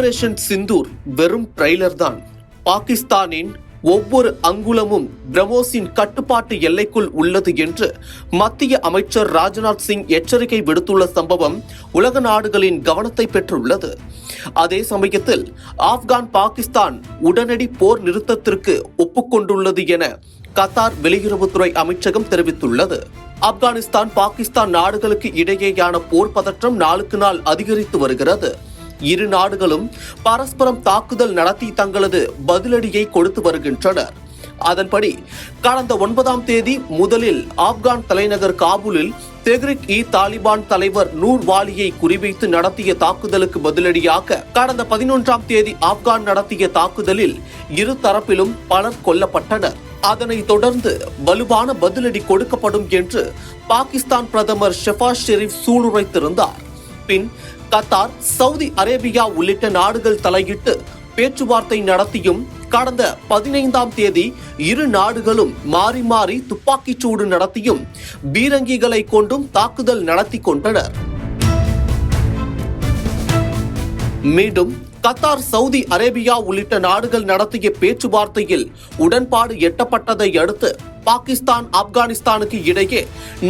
Operation Sindoor வெறும் trailer தான். பாகிஸ்தானின் ஒவ்வொரு அங்குலமும் பிரம்மோஸின் கட்டுப்பாட்டு எல்லைக்குள் உள்ளது என்று மத்திய அமைச்சர் ராஜ்நாத் சிங் எச்சரிக்கை விடுத்துள்ள சம்பவம் உலக நாடுகளின் கவனத்தை பெற்றுள்ளது. அதே சமயத்தில் ஆப்கான் பாகிஸ்தான் உடனடி போர் நிறுத்தத்திற்கு ஒப்புக்கொண்டுள்ளது என கத்தார் வெளியுறவுத்துறை அமைச்சகம் தெரிவித்துள்ளது. ஆப்கானிஸ்தான் பாகிஸ்தான் நாடுகளுக்கு இடையேயான போர் பதற்றம் நாளுக்கு நாள் அதிகரித்து வருகிறது. இரு நாடுகளும் பரஸ்பரம் தாக்குதல் நடத்தி தங்களது பதிலடியை கொடுத்து வருகின்றனர். அதன்படி கடந்த 9ஆம் தேதி முதலில் ஆப்கான் தலைநகர் காபூலில் தெஹ்ரிக்-இ-தாலிபான் தலைவர் நூர் வாலியை குறிவைத்து நடத்திய தாக்குதலுக்கு பதிலடியாக கடந்த 11ஆம் தேதி ஆப்கான் நடத்திய தாக்குதலில் இரு தரப்பிலும் பலர் கொல்லப்பட்டனர். அதனைத் தொடர்ந்து வலுவான பதிலடி கொடுக்கப்படும் என்று பாகிஸ்தான் பிரதமர் ஷெபாஸ் ஷெரீப் சூளுரைத்திருந்தார். பின் கத்தார், சவுதி அரேபியா உள்ளிட்ட நாடுகள் தலையிட்டு பேச்சுவார்த்தை நடத்தியும் கடந்த 15ஆம் தேதி இரு நாடுகளும் மாறி மாறி துப்பாக்கிச்சூடு நடத்தியும் பீரங்கிகளை கொண்டும் தாக்குதல் நடத்தி கொண்டனர். மீண்டும் கத்தார், சவுதி அரேபியா உள்ளிட்ட நாடுகள் நடத்திய பேச்சுவார்த்தையில் உடன்பாடு எட்டப்பட்டதை அடுத்து பாகிஸ்தான் ஆப்கானிஸ்தானுக்கு இடையே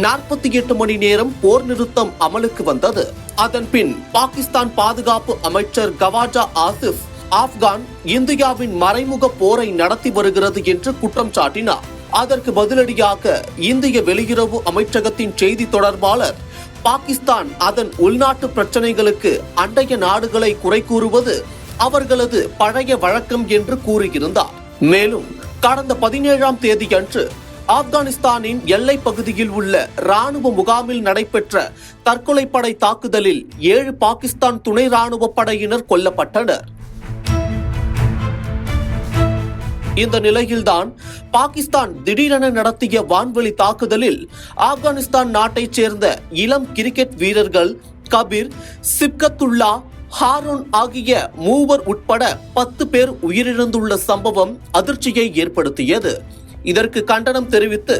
48 மணி நேரம் போர் நிறுத்தம் அமலுக்கு வந்தது. அதன்பின் பாகிஸ்தான் பாதுகாப்பு அமைச்சர் கவாஜா ஆசிப் ஆப்கான் இந்தியாவின் மறைமுக போரை நடத்தி வருகிறது என்று குற்றம் சாட்டினார். அதற்கு பதிலடியாக இந்திய வெளியுறவு அமைச்சகத்தின் செய்தி தொடர்பாளர் பாகிஸ்தான் அதன் உள்நாட்டு பிரச்சனைகளுக்கு அண்டைய நாடுகளை குறை கூறுவது அவர்களது பழைய வழக்கம் என்று கூறியிருந்தார். மேலும் கடந்த 17ஆம் தேதி அன்று ஆப்கானிஸ்தானின் எல்லை பகுதியில் உள்ள ராணுவ முகாமில் நடைபெற்ற தற்கொலைப்படை தாக்குதலில் 7 பாகிஸ்தான் துணை ராணுவ படையினர் கொல்லப்பட்டனர். இந்த நிலையில்தான் பாகிஸ்தான் திடீரென நடத்திய வான்வெளி தாக்குதலில் ஆப்கானிஸ்தான் நாட்டைச் சேர்ந்த இளம் கிரிக்கெட் வீரர்கள் கபீர், சிப்கத்துல்லா, ஹாரூன் ஆகிய 3 உட்பட 10 பேர் உயிரிழந்துள்ள சம்பவம் அதிர்ச்சியை ஏற்படுத்தியது. இதற்கு கண்டனம் தெரிவித்து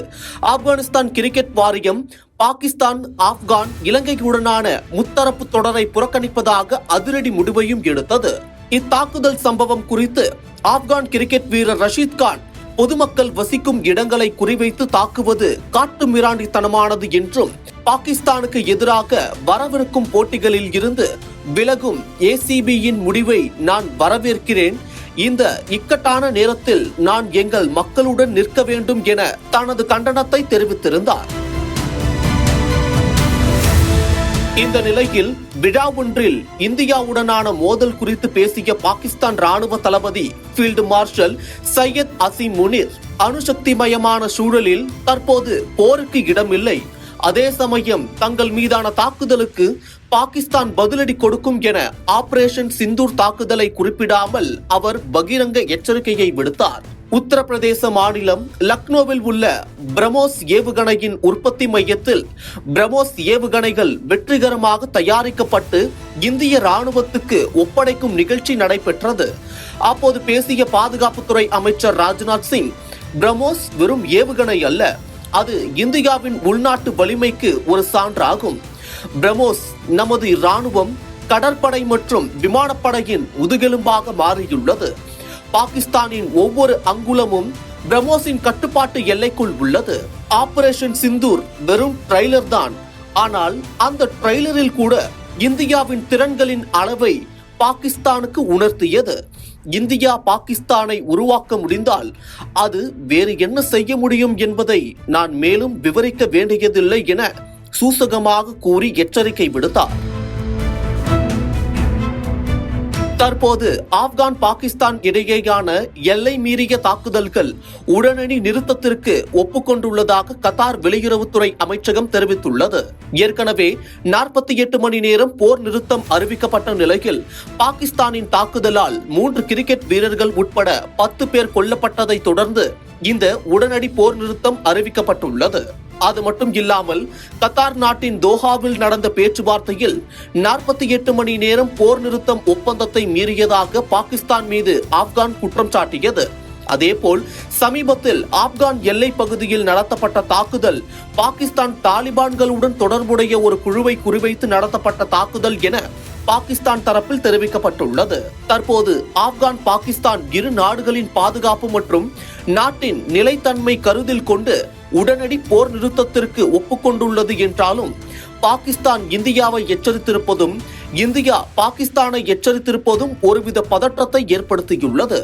ஆப்கானிஸ்தான் கிரிக்கெட் வாரியம் பாகிஸ்தான், ஆப்கான், இலங்கையுடனான முத்தரப்பு தொடரை புறக்கணிப்பதாக அதிரடி முடிவையும் எடுத்தது. இத்தாக்குதல் சம்பவம் குறித்து ஆப்கான் கிரிக்கெட் வீரர் ரஷீத் கான் பொதுமக்கள் வசிக்கும் இடங்களை குறிவைத்து தாக்குவது காட்டுமிராண்டித்தனமானது என்றும் பாகிஸ்தானுக்கு எதிராக வரவிருக்கும் போட்டிகளில் இருந்து விலகும் ஏசிபியின் முடிவை நான் வரவேற்கிறேன். இந்த இக்கட்டான நேரத்தில் நான் எங்கள் மக்களுடன் நிற்க வேண்டும் என தனது கண்டனத்தை தெரிவித்திருந்தார். இந்த நிலையில் விழா ஒன்றில் இந்தியாவுடனான மோதல் குறித்து பேசிய பாகிஸ்தான் ராணுவ தளபதி ஃபீல்டு மார்ஷல் சையத் அசீம் முனீர், அணுசக்திமயமான சூழலில் தற்போது போருக்கு இடமில்லை, அதே சமயம் தங்கள் மீதான தாக்குதலுக்கு பாகிஸ்தான் பதிலடி கொடுக்கும் என ஆபரேஷன் சிந்தூர் தாக்குதலை குறிப்பிடாமல் அவர் பகிரங்க எச்சரிக்கையை விடுத்தார். உத்தரப்பிரதேச மாநிலம் லக்னோவில் உள்ள பிரம்மோஸ் ஏவுகணையின் உற்பத்தி மையத்தில் பிரம்மோஸ் ஏவுகணைகள் வெற்றிகரமாக தயாரிக்கப்பட்டு இந்திய ராணுவத்துக்கு ஒப்படைக்கும் நிகழ்ச்சி நடைபெற்றது. அப்போது பேசிய பாதுகாப்புத்துறை அமைச்சர் ராஜ்நாத் சிங், பிரம்மோஸ் வெறும் ஏவுகணை அல்ல, அது இந்தியாவின் உள்நாட்டு வலிமைக்கு ஒரு சான்றாகும். பிரம்மோஸ் நமது ராணுவம், கடற்படை மற்றும் விமானப்படையின் முதுகெலும்பாக மாறியுள்ளது. பாகிஸ்தானின் ஒவ்வொரு அங்குலமும் பிரம்மோஸின் கட்டுப்பாட்டு எல்லைக்குள் உள்ளது. ஆபரேஷன் சிந்தூர் வெறும் ட்ரெய்லர் தான். ஆனால் அந்த ட்ரெய்லரில் கூட இந்தியாவின் திறன்களின் அளவை பாகிஸ்தானுக்கு உணர்த்தியது. இந்தியா பாகிஸ்தானை உருவாக்க முடிந்தால் அது வேறு என்ன செய்ய முடியும் என்பதை நான் மேலும் விவரிக்க வேண்டியதில்லை என சூசகமாக கூறி எச்சரிக்கை விடுத்தார். தற்போது ஆப்கான் பாகிஸ்தான் இடையேயான எல்லை மீறிய தாக்குதல்கள் உடனடி நிறுத்தத்திற்கு ஒப்புக்கொண்டுள்ளதாக கத்தார் வெளியுறவுத்துறை அமைச்சகம் தெரிவித்துள்ளது. ஏற்கனவே 48 மணி நேரம் போர் நிறுத்தம் அறிவிக்கப்பட்ட நிலையில் பாகிஸ்தானின் தாக்குதலால் 3 கிரிக்கெட் வீரர்கள் உட்பட 10 பேர் கொல்லப்பட்டதை தொடர்ந்து இந்த உடனடி போர் நிறுத்தம் அறிவிக்கப்பட்டுள்ளது. அது மட்டும் இல்லாமல் கத்தார் நாட்டின் தோஹாவில் நடந்த பேச்சுவார்த்தையில் 48 மணி நேரம் போர் நிறுத்தம் ஒப்பந்தத்தை மீறியதாக பாகிஸ்தான் மீது ஆப்கான் குற்றம் சாட்டியது. அதேபோல் சமீபத்தில் ஆப்கான் எல்லை பகுதியில் நடத்தப்பட்ட தாக்குதல் பாகிஸ்தான் தாலிபான்களுடன் தொடர்புடைய ஒரு குழுவை குறிவைத்து நடத்தப்பட்ட தாக்குதல் என பாகிஸ்தான் தரப்பில் தெரிவிக்கப்பட்டுள்ளது. தற்போது ஆப்கான் பாகிஸ்தான் இரு நாடுகளின் பாதுகாப்பு மற்றும் நாட்டின் நிலைத்தன்மை கருத்தில் கொண்டு உடனடி போர் நிறுத்தத்திற்கு ஒப்புக்கொண்டுள்ளது என்றாலும் பாகிஸ்தான் இந்தியாவை எச்சரித்திருப்பதும் இந்தியா பாகிஸ்தானை எச்சரித்திருப்பதும் ஒருவித பதற்றத்தை ஏற்படுத்தியுள்ளது.